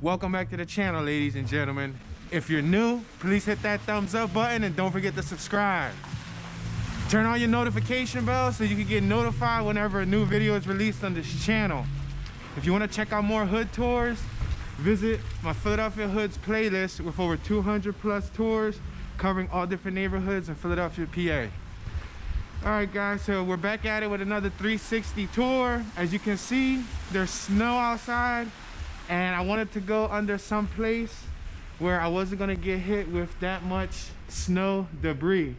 Welcome back to the channel, ladies and gentlemen. If you're new, please hit that thumbs up button and don't forget to subscribe. Turn on your notification bell so you can get notified whenever a new video is released on this channel. If you want to check out more hood tours, visit my Philadelphia Hoods playlist with over 200 plus tours covering all different neighborhoods in Philadelphia, PA. All right, guys, so we're back at it with another 360 tour. As you can see, there's snow outside, and I wanted to go under some place where I wasn't gonna get hit with that much snow debris.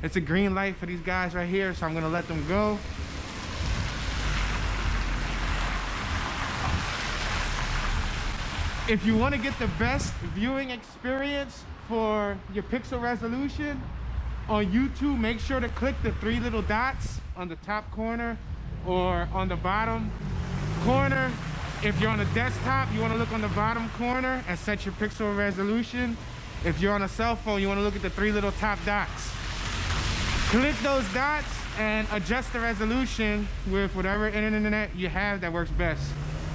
It's a green light for these guys right here, so I'm gonna let them go. If you want to get the best viewing experience for your pixel resolution on YouTube, make sure to click the three little dots on the top corner or on the bottom corner. If you're on a desktop, you want to look on the bottom corner and set your pixel resolution. If you're on a cell phone, you want to look at the three little top dots. Click those dots and adjust the resolution with whatever internet you have that works best.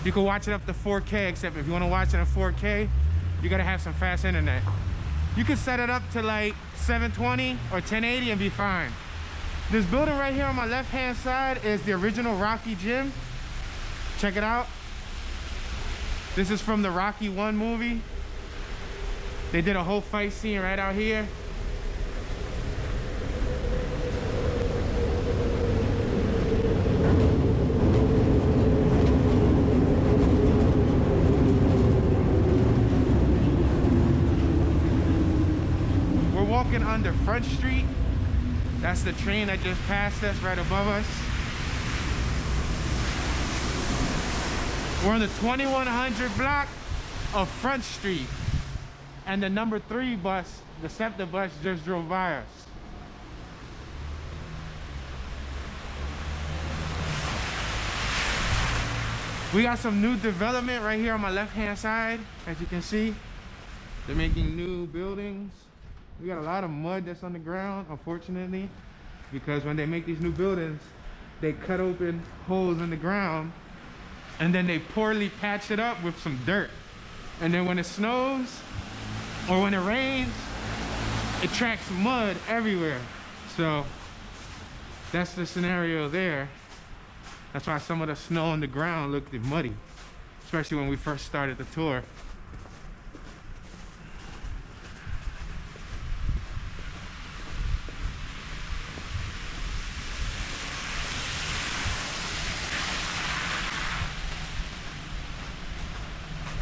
You can watch it up to 4K, except if you want to watch it in 4K, you got to have some fast internet. You can set it up to like 720 or 1080 and be fine. This building right here on my left-hand side is the original Rocky Gym. Check it out. This is from the Rocky 1 movie. They did a whole fight scene right out here. We're walking under Front Street. That's the train that just passed us right above us. We're on the 2100 block of Front Street, and the number 3 bus, the SEPTA bus, just drove by us. We got some new development right here on my left-hand side. As you can see, they're making new buildings. We got a lot of mud that's on the ground, unfortunately, because when they make these new buildings, they cut open holes in the ground and then they poorly patch it up with some dirt. And then when it snows or when it rains, it tracks mud everywhere. So that's the scenario there. That's why some of the snow on the ground looked muddy, especially when we first started the tour.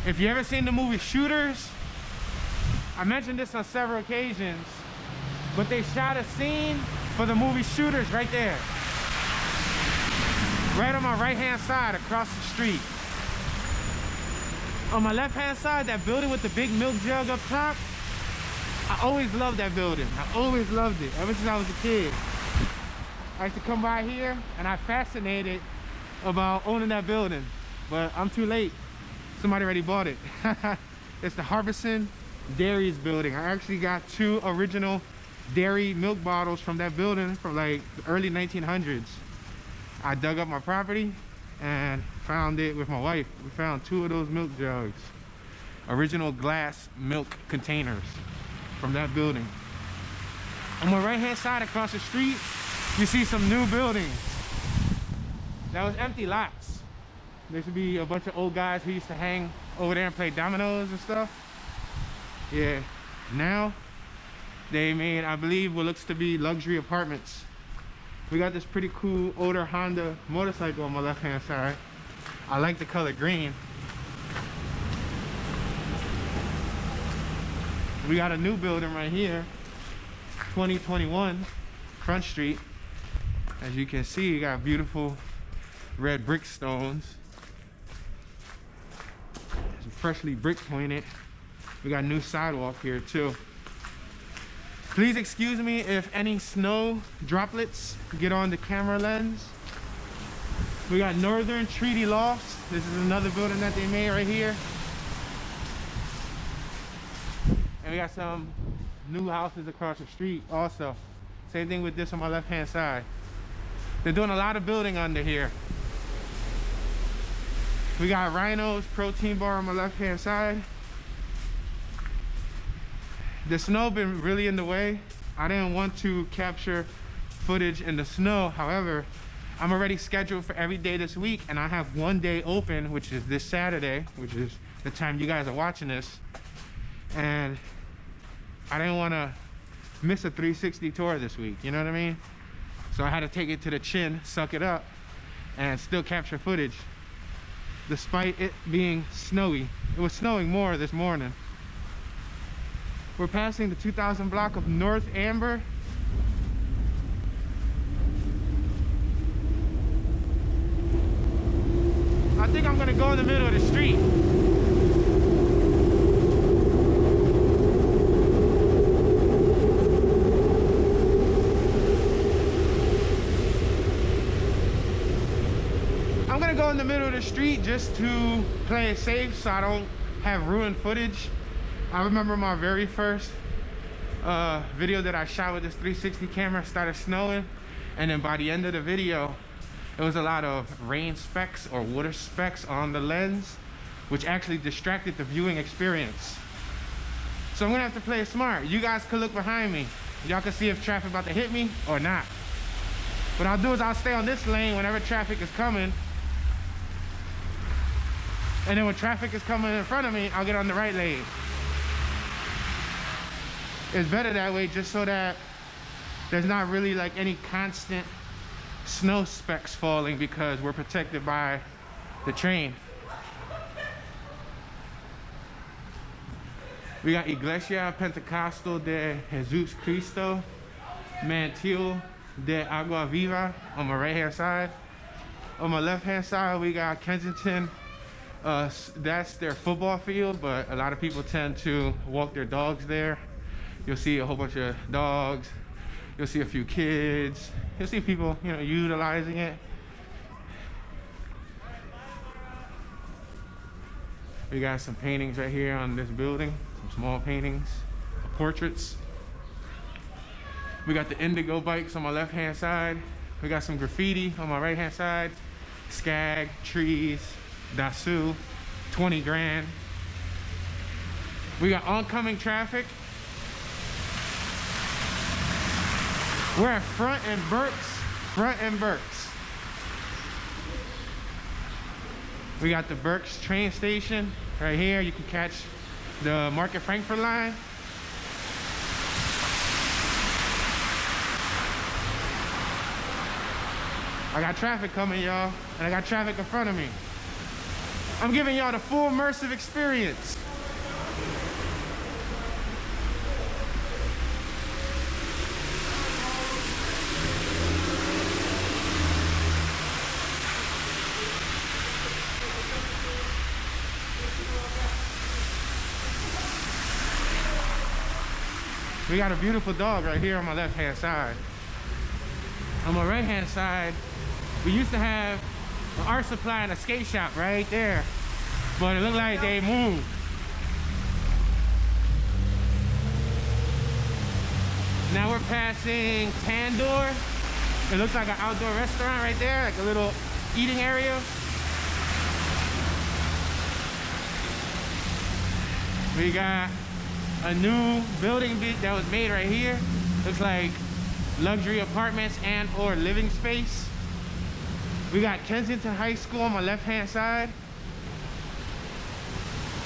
If you ever seen the movie Shooters, I mentioned this on several occasions, but they shot a scene for the movie Shooters right there. Right on my right-hand side, across the street. On my left-hand side, that building with the big milk jug up top, I always loved that building. I always loved it, ever since I was a kid. I used to come by here, and I'm fascinated about owning that building, but I'm too late. Somebody already bought it. It's the Harbison Dairies building. I actually got 2 original dairy milk bottles from that building from like the early 1900s. I dug up my property and found it with my wife. We found 2 of those milk jugs. Original glass milk containers from that building. On my right-hand side across the street, you see some new buildings. That was empty lots. There used to be a bunch of old guys who used to hang over there and play dominoes and stuff. Yeah, now they made, I believe, what looks to be luxury apartments. We got this pretty cool older Honda motorcycle on my left-hand side. I like the color green. We got a new building right here, 2021 Front Street. As you can see, you got beautiful red brick stones. Freshly brick pointed. We got new sidewalk here too. Please excuse me if any snow droplets get on the camera lens. We got Northern Treaty Lofts. This is another building that they made right here. And we got some new houses across the street also. Same thing with this on my left-hand side. They're doing a lot of building under here. We got Rhino's protein bar on my left hand side. The snow been really in the way. I didn't want to capture footage in the snow. However, I'm already scheduled for every day this week, and I have one day open, which is this Saturday, which is the time you guys are watching this. And I didn't want to miss a 360 tour this week, you know what I mean? So I had to take it to the chin, suck it up, and still capture footage despite it being snowy. It was snowing more this morning. We're passing the 2000 block of North Amber. I think I'm gonna go in the middle of the street. I'm gonna go in the middle of the street just to play it safe so I don't have ruined footage. I remember my very first video that I shot with this 360 camera started snowing, and then by the end of the video it was a lot of rain specks or water specks on the lens, which actually distracted the viewing experience. So I'm gonna have to play it smart. You guys could look behind me. Y'all can see if traffic about to hit me or not. What I'll do is I'll stay on this lane whenever traffic is coming, and then when traffic is coming in front of me, I'll get on the right lane. It's better that way, just so that there's not really like any constant snow specks falling, because we're protected by the train. We got Iglesia Pentecostal de Jesus Cristo Mantil de Agua Viva on my right hand side. On my left hand side, we got Kensington. That's their football field, but a lot of people tend to walk their dogs there. You'll see a whole bunch of dogs. You'll see a few kids. You'll see people, you know, utilizing it. We got some paintings right here on this building, some small paintings, portraits. We got the Indigo bikes on my left-hand side. We got some graffiti on my right-hand side. Skag, trees, Dasu, 20 grand. We got oncoming traffic. We're at Front and Burke's. We got the Burke's train station right here. You can catch the Market Frankford line. I got traffic coming, y'all, and I got traffic in front of me. I'm giving y'all the full immersive experience. We got a beautiful dog right here on my left-hand side. On my right-hand side, we used to have an art supply and a skate shop right there, but it looked like they moved. Now we're passing Tandoor. It looks like an outdoor restaurant right there, like a little eating area. We got a new building that was made right here. Looks like luxury apartments and or living space. We got Kensington High School on my left-hand side.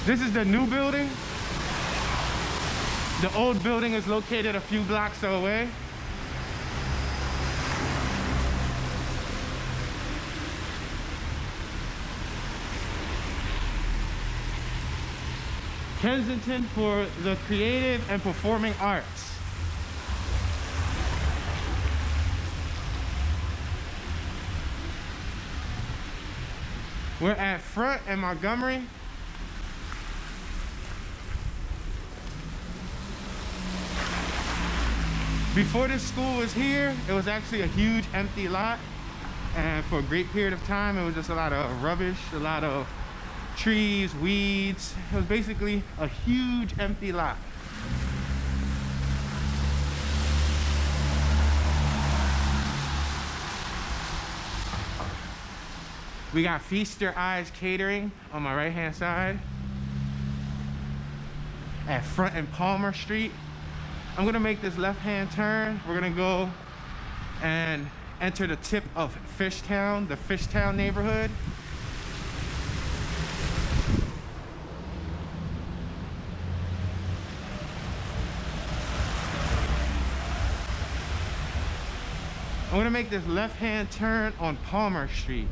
This is the new building. The old building is located a few blocks away. Kensington for the creative and performing arts. We're at Front and Montgomery. Before this school was here, it was actually a huge empty lot. And for a great period of time, it was just a lot of rubbish, a lot of trees, weeds. It was basically a huge empty lot. We got Feast Your Eyes Catering on my right hand side at Front and Palmer Street. I'm gonna make this left hand turn. We're gonna go and enter the tip of Fishtown, the Fishtown neighborhood. I'm gonna make this left-hand turn on Palmer Street.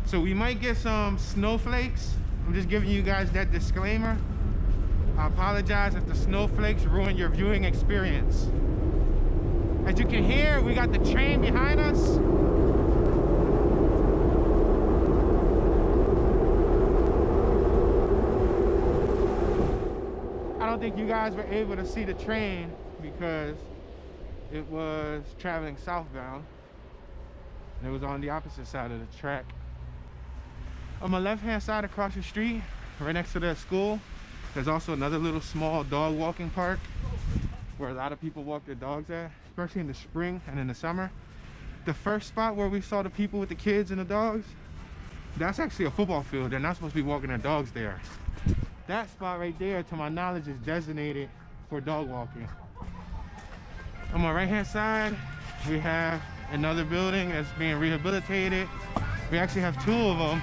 So we might get some snowflakes. I'm just giving you guys that disclaimer. I apologize if the snowflakes ruin your viewing experience. As you can hear, we got the train behind us. I don't think you guys were able to see the train because it was traveling southbound. And it was on the opposite side of the track. On my left-hand side across the street, right next to the school, there's also another little small dog walking park where a lot of people walk their dogs at, especially in the spring and in the summer. The first spot where we saw the people with the kids and the dogs, that's actually a football field. They're not supposed to be walking their dogs there. That spot right there, to my knowledge, is designated for dog walking. On my right hand side, we have another building that's being rehabilitated. We actually have two of them.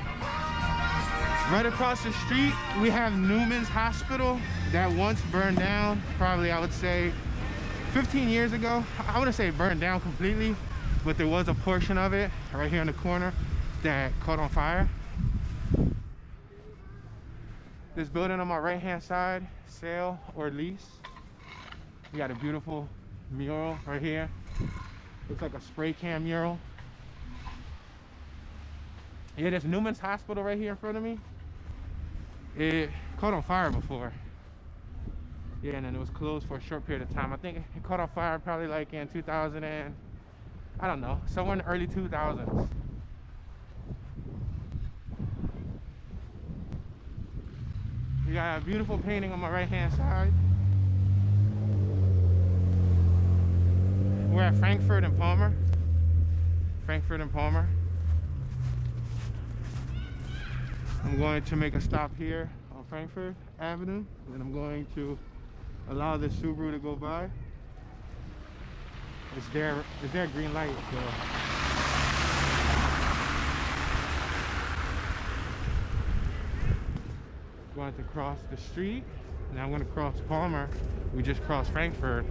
Right across the street, we have Newman's Hospital that once burned down, probably I would say 15 years ago. I wouldn't say it burned down completely, but there was a portion of it right here in the corner that caught on fire. This building on my right hand side, sale or lease. We got a beautiful mural right here. Looks like a spray can mural. Yeah, there's Newman's Hospital right here in front of me. It caught on fire before. Yeah, and then it was closed for a short period of time. I think it caught on fire probably like in 2000 and, I don't know, somewhere in the early 2000s. We got a beautiful painting on my right hand side. We're at Frankford and Palmer. Frankford and Palmer. I'm going to make a stop here on Frankford Avenue, and then I'm going to allow this Subaru to go by. Is there a green light? Going to cross the street. Now I'm going to cross Palmer. We just crossed Frankford.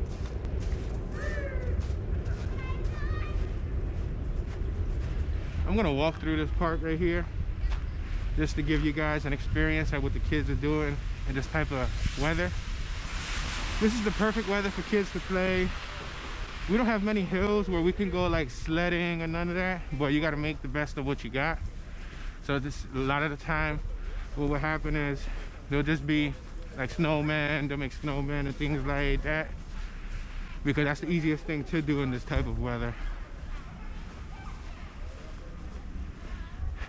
I'm gonna walk through this park right here just to give you guys an experience of what the kids are doing in this type of weather. This is the perfect weather for kids to play. We don't have many hills where we can go like sledding or none of that, but you got to make the best of what you got. So this, a lot of the time what will happen is there'll just be like snowmen, they'll make snowmen and things like that, because that's the easiest thing to do in this type of weather.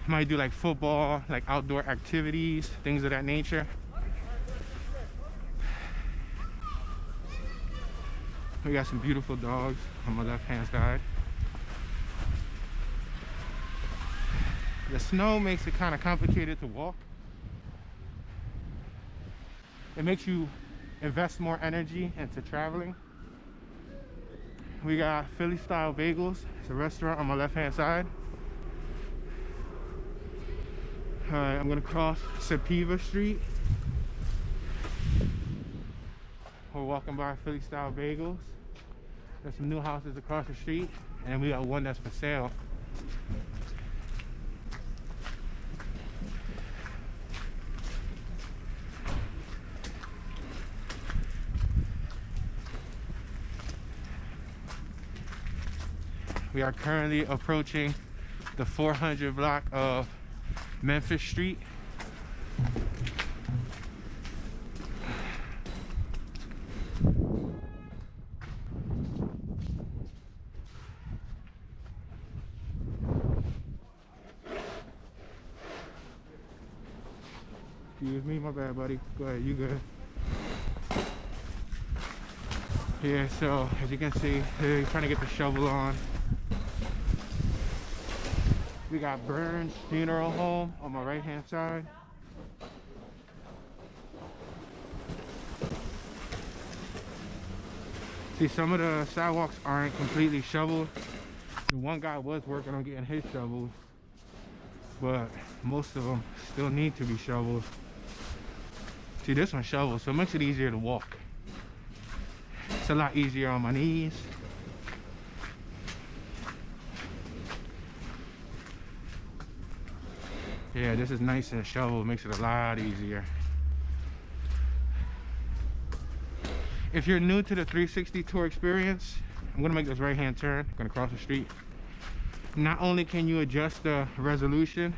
Might do like football, like outdoor activities, things of that nature. We got some beautiful dogs on my left hand side. The snow makes it kind of complicated to walk. It makes you invest more energy into traveling. We got Philly style bagels. It's a restaurant on my left hand side. All right, I'm gonna cross Sepulveda Street. We're walking by Philly style bagels. There's some new houses across the street, and we got one that's for sale. We are currently approaching the 400 block of Memphis Street. Excuse me, my bad, buddy. Go ahead, you good. Yeah, so as you can see, they're trying to get the shovel on. We got Burns Funeral Home on my right hand side. See, some of the sidewalks aren't completely shoveled. The one guy was working on getting his shoveled, but most of them still need to be shoveled. See, this one's shoveled, so it makes it easier to walk. It's a lot easier on my knees. Yeah, this is nice and shoveled, makes it a lot easier. If you're new to the 360 tour experience, I'm gonna make this right hand turn. I'm gonna cross the street. Not only can you adjust the resolution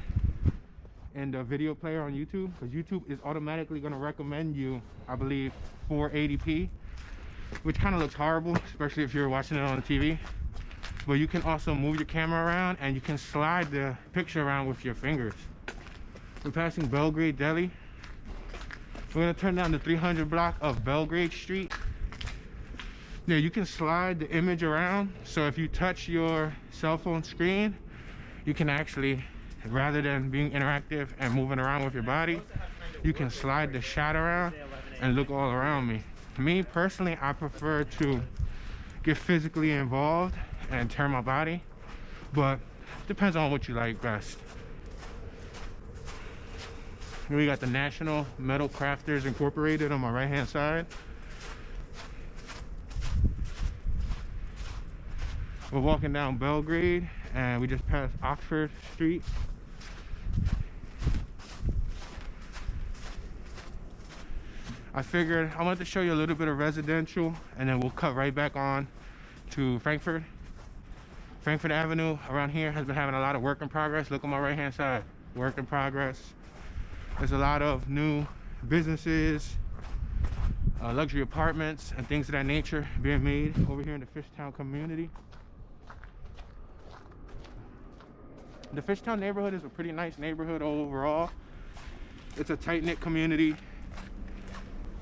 in the video player on YouTube, because YouTube is automatically gonna recommend you, I believe, 480p, which kind of looks horrible, especially if you're watching it on the TV. But you can also move your camera around and you can slide the picture around with your fingers. We're passing Belgrade Deli. We're gonna turn down the 300 block of Belgrade Street. Yeah, you can slide the image around. So if you touch your cell phone screen, you can actually, rather than being interactive and moving around with your body, you can slide the shot around and look all around me. Me personally, I prefer to get physically involved and turn my body, but depends on what you like best. We got the National Metal Crafters Incorporated on my right hand side. We're walking down Belgrade and we just passed Oxford Street. I figured I wanted to show you a little bit of residential and then we'll cut right back on to Frankford. Frankford Avenue around here has been having a lot of work in progress. Look on my right hand side, work in progress. There's a lot of new businesses, luxury apartments and things of that nature being made over here in the Fishtown community. The Fishtown neighborhood is a pretty nice neighborhood overall. It's a tight-knit community.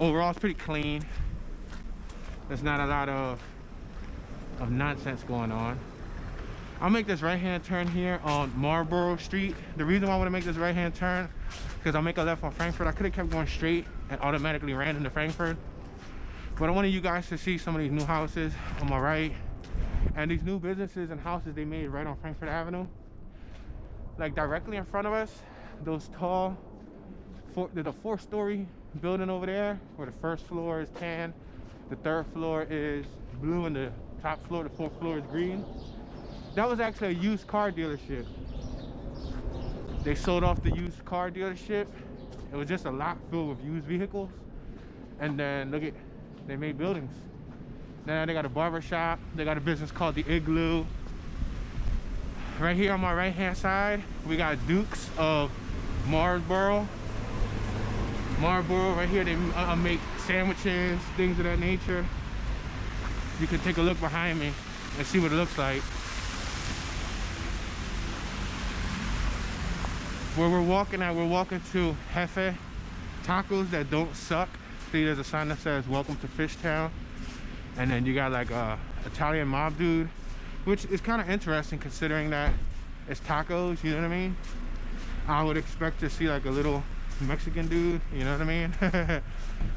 Overall, it's pretty clean. There's not a lot of nonsense going on. I'll make this right-hand turn here on Marlborough Street. The reason why I want to make this right-hand turn, because I'll make a left on Frankford. I could have kept going straight and automatically ran into Frankford. But I wanted you guys to see some of these new houses on my right. And these new businesses and houses they made right on Frankford Avenue. Like directly in front of us, those tall, there's a 4-story building over there where the first floor is tan, the third floor is blue, and the top floor, the fourth floor is green. That was actually a used car dealership. They sold off the used car dealership. It was just a lot filled with used vehicles. And then look at, they made buildings. Now they got a barber shop. They got a business called the Igloo. Right here on my right hand side, we got Dukes of Marlborough. Marlborough right here, they make sandwiches, things of that nature. You can take a look behind me and see what it looks like. Where we're walking at, we're walking to Jefe Tacos that don't suck. See, there's a sign that says welcome to Fishtown. And then you got like a Italian mob dude, which is kind of interesting considering that it's tacos, you know what I mean? I would expect to see like a little Mexican dude, you know what I mean?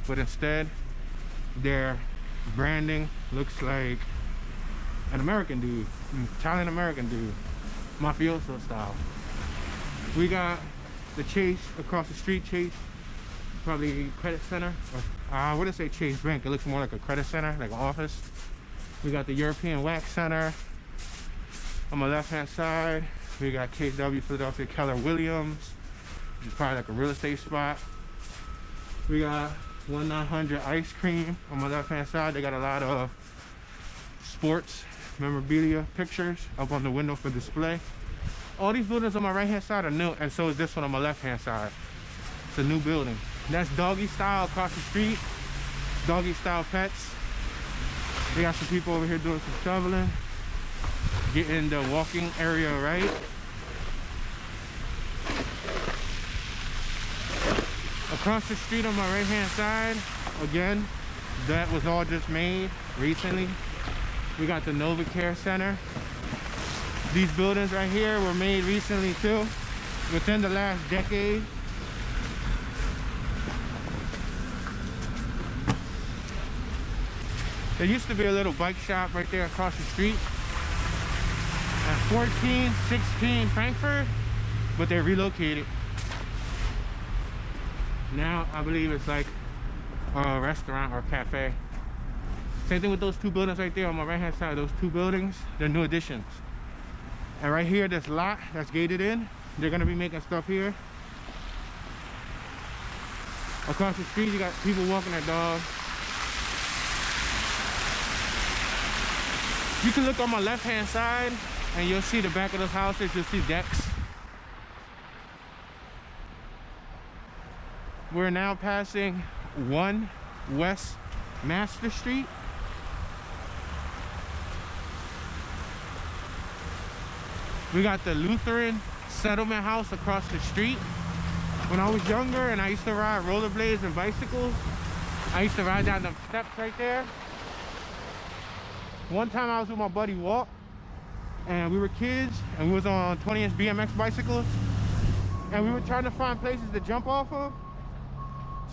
But instead, their branding looks like an American dude, an Italian American dude, mafioso style. We got the Chase across the street, Chase, probably credit center, or I wouldn't say Chase Bank, it looks more like a credit center, like an office. We got the European Wax Center. On my left hand side, we got KW Philadelphia Keller Williams, which is probably like a real estate spot. We got 1900 Ice Cream on my left hand side. They got a lot of sports memorabilia pictures up on the window for display. All these buildings on my right hand side are new, and so is this one on my left hand side. It's a new building. And that's Doggy Style across the street. Doggy Style Pets. They got some people over here doing some shoveling, getting the walking area right. Across the street on my right hand side, again, that was all just made recently. We got the Nova Care Center. These buildings right here were made recently too, within the last decade. There used to be a little bike shop right there across the street at 1416 Frankford, but they relocated. Now I believe it's like a restaurant or cafe. Same thing with those two buildings right there on my right hand side. Those two buildings, they're new additions. And right here, this lot that's gated in, they're gonna be making stuff here. Across the street, you got people walking their dogs. You can look on my left hand side and you'll see the back of those houses. You'll see decks. We're now passing 1 West Mercer Street. We got the Lutheran settlement house across the street. When I was younger and I used to ride rollerblades and bicycles, I used to ride down them steps right there. One time I was with my buddy Walt, and we were kids, and we was on 20-inch BMX bicycles, and we were trying to find places to jump off of.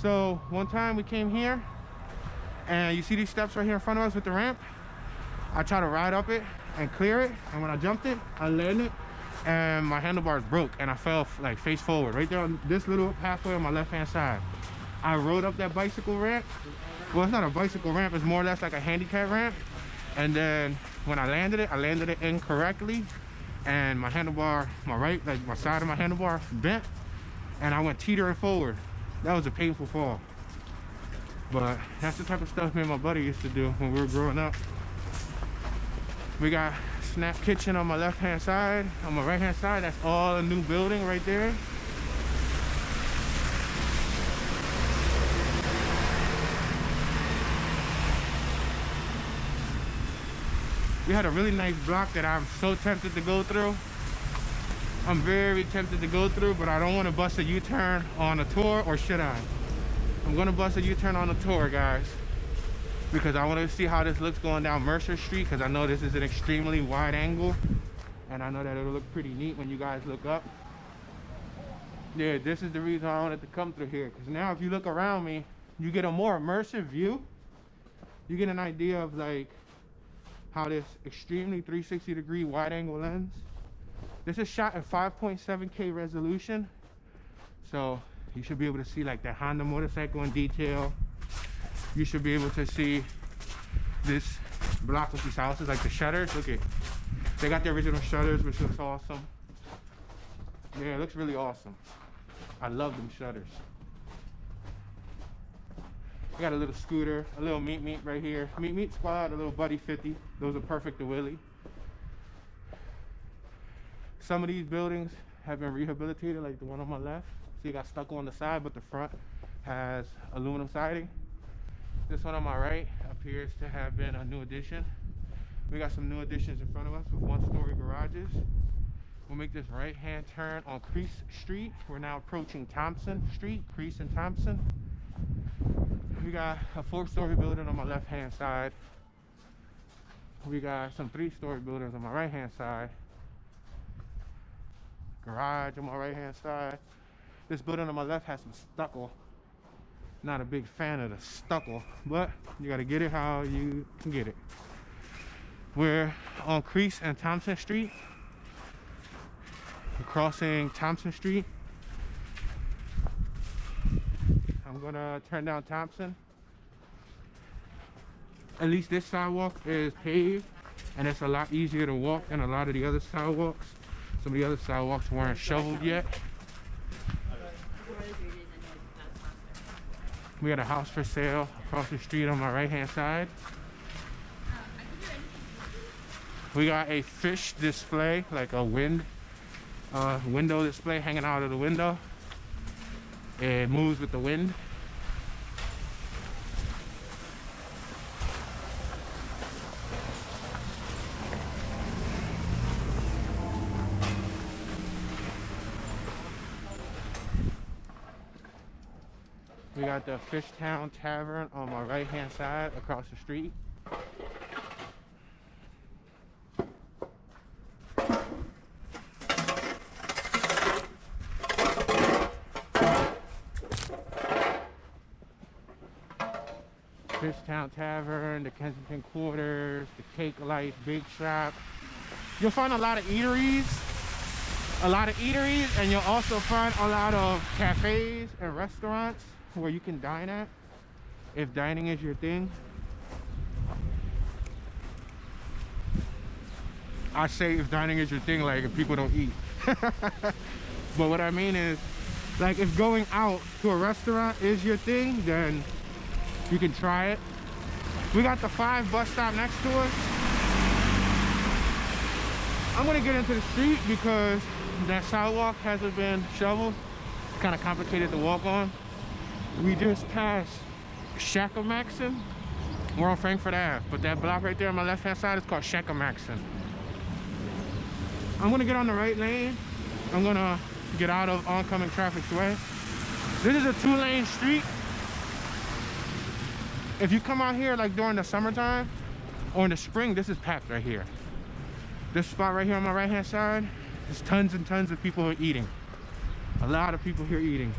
So one time we came here, and you see these steps right here in front of us with the ramp. I tried to ride up it and clear it, and when I jumped it, I landed, and my handlebars broke, and I fell like face forward right there on this little pathway on my left-hand side. I rode up that bicycle ramp. Well, it's not a bicycle ramp, it's more or less like a handicap ramp. And then when I landed it incorrectly, and my handlebar, my side of my handlebar bent, and I went teetering forward. That was a painful fall. But that's the type of stuff me and my buddy used to do when we were growing up. We got Snap Kitchen on my left-hand side. On my right-hand side, that's all a new building right there. We had a really nice block that I'm so tempted to go through. I'm very tempted to go through, but I don't want to bust a U-turn on a tour, or should I? I'm gonna bust a U-turn on a tour, guys, because I want to see how this looks going down Mercer Street, because I know this is an extremely wide angle, and I know that it'll look pretty neat when you guys look up. Yeah, this is the reason I wanted to come through here, because now if you look around me, you get a more immersive view. You get an idea of like how this extremely 360-degree wide angle lens. This is shot at 5.7K resolution, so you should be able to see like that Honda motorcycle in detail. You should be able to see this block with these houses, like the shutters. Look at, they got the original shutters, which looks awesome. Yeah, it looks really awesome. I love them shutters. We got a little scooter, a little meet right here. Meet squad, a little buddy 50. Those are perfect to Willie. Some of these buildings have been rehabilitated, like the one on my left. So you got stucco on the side, but the front has aluminum siding. This one on my right appears to have been a new addition. We got some new additions in front of us with 1-story garages. We'll make this right-hand turn on Crease Street. We're now approaching Thompson Street, Crease and Thompson. We got a 4-story building on my left-hand side. We got some 3-story buildings on my right-hand side. Garage on my right-hand side. This building on my left has some stucco. Not a big fan of the stucco, but you gotta get it how you can get it. We're on Crease and Thompson Street. We're crossing Thompson Street. I'm gonna turn down Thompson. At least this sidewalk is paved, and it's a lot easier to walk than a lot of the other sidewalks. Some of the other sidewalks weren't shoveled yet. We got a house for sale across the street on my right-hand side. We got a fish display, like a window display hanging out of the window. It moves with the wind. We got the Fishtown Tavern on my right-hand side across the street. Fishtown Tavern, the Kensington Quarters, the Cake Life, Big Shop. You'll find a lot of eateries, and you'll also find a lot of cafes and restaurants where you can dine at, if dining is your thing. I say if dining is your thing, like if people don't eat. But what I mean is, like if going out to a restaurant is your thing, then you can try it. We got the 5 bus stop next to us. I'm gonna get into the street because that sidewalk hasn't been shoveled. It's kind of complicated to walk on. We just passed Shacklemaxon. We're on Frankford Ave, but that block right there on my left hand side is called Shacklemaxon. I'm gonna get on the right lane. I'm gonna get out of oncoming traffic's way. This is a 2-lane street. If you come out here like during the summertime or in the spring, this is packed right here. This spot right here on my right hand side, there's tons and tons of people who are eating. A lot of people here eating.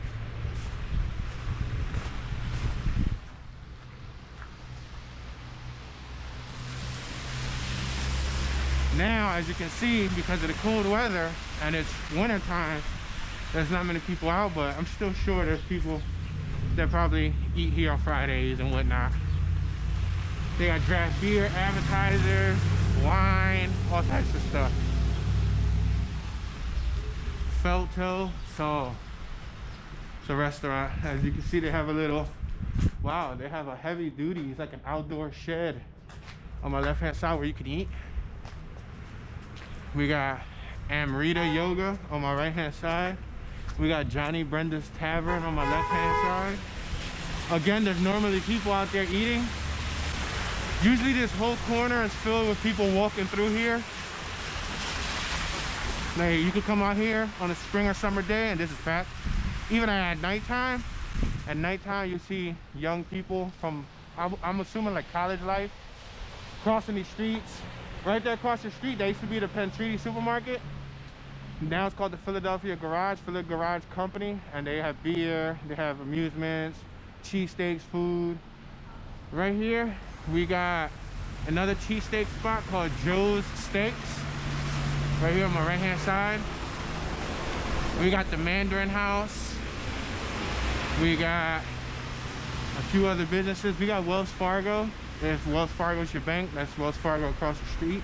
Now, as you can see, because of the cold weather and it's winter time, there's not many people out, but I'm still sure there's people that probably eat here on Fridays and whatnot. They got draft beer, appetizers, wine, all types of stuff. Felto, so it's a restaurant. As you can see, they have a little, wow, they have a heavy duty, it's like an outdoor shed on my left hand side where you can eat. We got Amrita Yoga on my right hand side. We got Johnny Brenda's Tavern on my left hand side. Again, there's normally people out there eating. Usually this whole corner is filled with people walking through here. Like, you could come out here on a spring or summer day and this is packed. Even at nighttime you see young people from, I'm assuming like college life, crossing these streets. Right there across the street, there used to be the Pentreaty supermarket. Now it's called the Philadelphia Garage Company, and they have beer, they have amusements, cheesesteaks, food. Right here, we got another cheesesteak spot called Joe's Steaks. Right here on my right hand side. We got the Mandarin House. We got a few other businesses. We got Wells Fargo. If Wells Fargo is your bank, that's Wells Fargo across the street.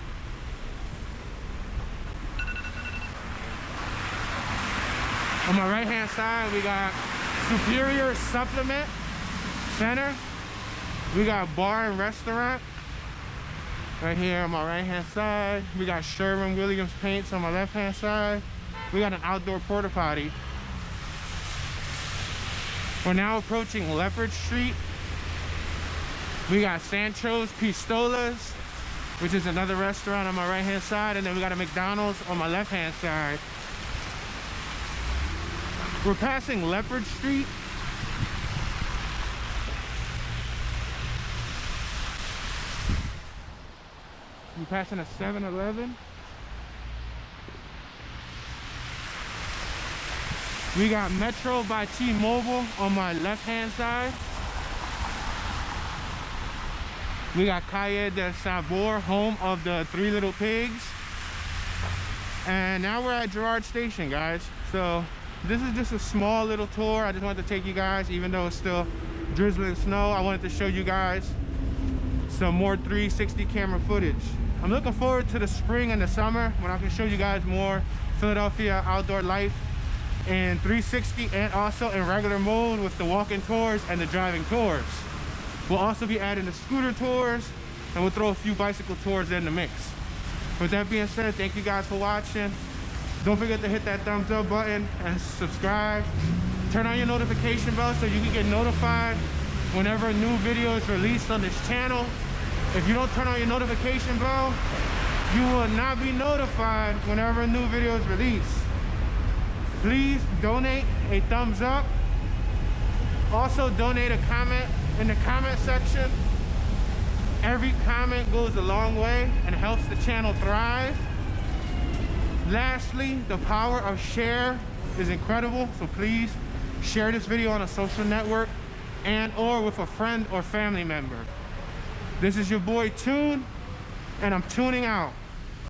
On my right hand side, we got Superior Supplement Center. We got bar and restaurant. Right here on my right hand side. We got Sherwin-Williams Paints on my left hand side. We got an outdoor porta potty. We're now approaching Leopard Street. We got Sancho's Pistolas, which is another restaurant on my right hand side, and then we got a McDonald's on my left hand side. We're passing Leopard Street. We're passing a 7-Eleven. We got Metro by T-Mobile on my left hand side. We got Calle del Sabor, home of the Three Little Pigs. And now we're at Girard Station, guys. So this is just a small little tour. I just wanted to take you guys, even though it's still drizzling snow, I wanted to show you guys some more 360 camera footage. I'm looking forward to the spring and the summer when I can show you guys more Philadelphia outdoor life in 360 and also in regular mode with the walking tours and the driving tours. We'll also be adding the scooter tours, and we'll throw a few bicycle tours in the mix. With that being said, thank you guys for watching. Don't forget to hit that thumbs up button and subscribe. Turn on your notification bell so you can get notified whenever a new video is released on this channel. If you don't turn on your notification bell, you will not be notified whenever a new video is released. Please donate a thumbs up. Also donate a comment in the comment section. Every comment goes a long way and helps the channel thrive. Lastly, the power of share is incredible, so please share this video on a social network and or with a friend or family member. This is your boy Tune, and I'm tuning out.